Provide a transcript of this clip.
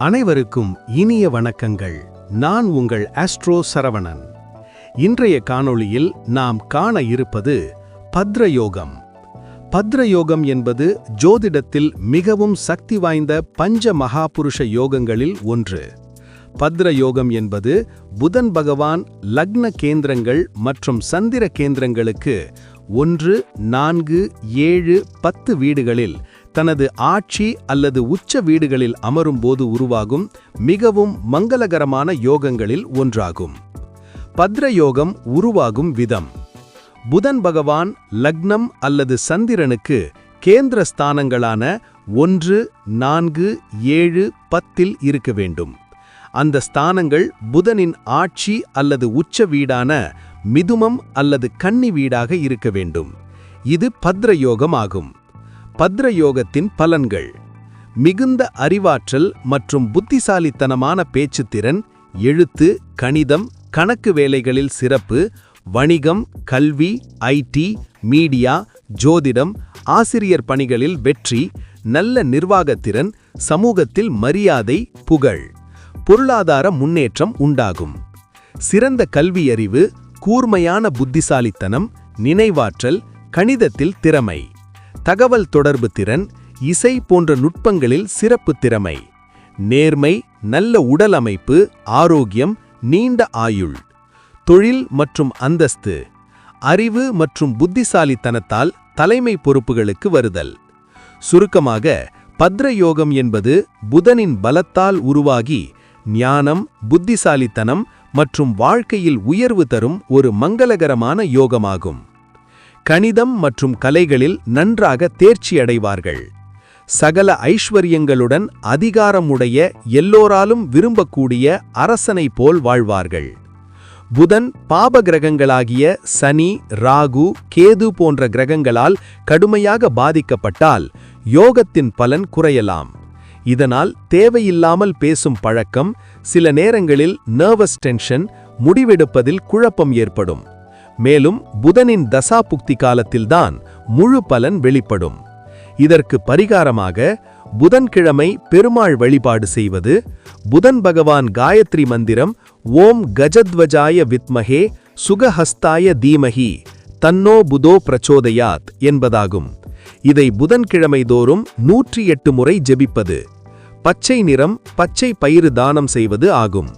அனைவருக்கும் இனிய வணக்கங்கள். நான் உங்கள் ஆஸ்ட்ரோ சரவணன். இன்றைய காணொளியில் நாம் காண இருப்பது பத்ரயோகம். பத்ரயோகம் என்பது ஜோதிடத்தில் மிகவும் சக்தி வாய்ந்த பஞ்ச மகாபுருஷ யோகங்களில் ஒன்று. பத்ரயோகம் என்பது புதன் பகவான் லக்ன கேந்திரங்கள் மற்றும் சந்திர கேந்திரங்களுக்கு 1, 4, 7, 10 வீடுகளில் தனது ஆட்சி அல்லது உச்ச வீடுகளில் அமரும்போது உருவாகும் மிகவும் மங்களகரமான யோகங்களில் ஒன்றாகும். பத்ரயோகம் உருவாகும் விதம்: புதன் பகவான் லக்னம் அல்லது சந்திரனுக்கு கேந்திர ஸ்தானங்களான 1, 4, 7, 10 இருக்க வேண்டும். அந்த ஸ்தானங்கள் புதனின் ஆட்சி அல்லது உச்ச வீடான மிதுனம் அல்லது கன்னி வீடாக இருக்க வேண்டும். இது பத்ரயோகம் ஆகும். பத்ரயோகத்தின் பலன்கள்: மிகுந்த அறிவாற்றல் மற்றும் புத்திசாலித்தனமான பேச்சுத்திறன், எழுத்து, கணிதம், கணக்கு வேலைகளில் சிறப்பு, வணிகம், கல்வி, ஐடி, மீடியா, ஜோதிடம், ஆசிரியர் பணிகளில் வெற்றி, நல்ல நிர்வாகத்திறன், சமூகத்தில் மரியாதை, புகழ், பொருளாதார முன்னேற்றம் உண்டாகும். சிறந்த கல்வியறிவு, கூர்மையான புத்திசாலித்தனம், நினைவாற்றல், கணிதத்தில் திறமை, தகவல் தொடர்பு திறன், இசை போன்ற நுட்பங்களில் சிறப்பு திறமை, நேர்மை, நல்ல உடல் அமைப்பு, ஆரோக்கியம், நீண்ட ஆயுள், தொழில் மற்றும் அந்தஸ்து, அறிவு மற்றும் புத்திசாலித்தனத்தால் தலைமை பொறுப்புகளுக்கு வருதல். சுருக்கமாக, பத்ரயோகம் என்பது புதனின் பலத்தால் உருவாகி ஞானம், புத்திசாலித்தனம் மற்றும் வாழ்க்கையில் உயர்வு தரும் ஒரு மங்களகரமான யோகமாகும். கணிதம் மற்றும் கலைகளில் நன்றாக தேர்ச்சியடைவார்கள். சகல ஐஸ்வர்யங்களுடன் அதிகாரமுடைய எல்லோராலும் விரும்பக்கூடிய அரசனை போல் வாழ்வார்கள். புதன் பாப கிரகங்களாகிய சனி, ராகு, கேது போன்ற கிரகங்களால் கடுமையாக பாதிக்கப்பட்டால் யோகத்தின் பலன் குறையலாம். இதனால் தேவையில்லாமல் பேசும் பழக்கம், சில நேரங்களில் நர்வஸ் டென்ஷன், முடிவெடுப்பதில் குழப்பம் ஏற்படும். மேலும் புதனின் தசாபுக்தி காலத்தில்தான் முழு பலன் வெளிப்படும். இதற்கு பரிகாரமாக புதன்கிழமை பெருமாள் வழிபாடு செய்வது, புதன் பகவான் காயத்ரி மந்திரம் ஓம் கஜத்வஜாய வித்மஹே சுகஹஸ்தாய தீமஹி தன்னோ புதோ பிரச்சோதயாத் என்பதாகும். இதை புதன்கிழமை தோறும் 108 முறை ஜெபிப்பது. பச்சை நிறம், பச்சை பயிறு தானம் செய்வது ஆகும்.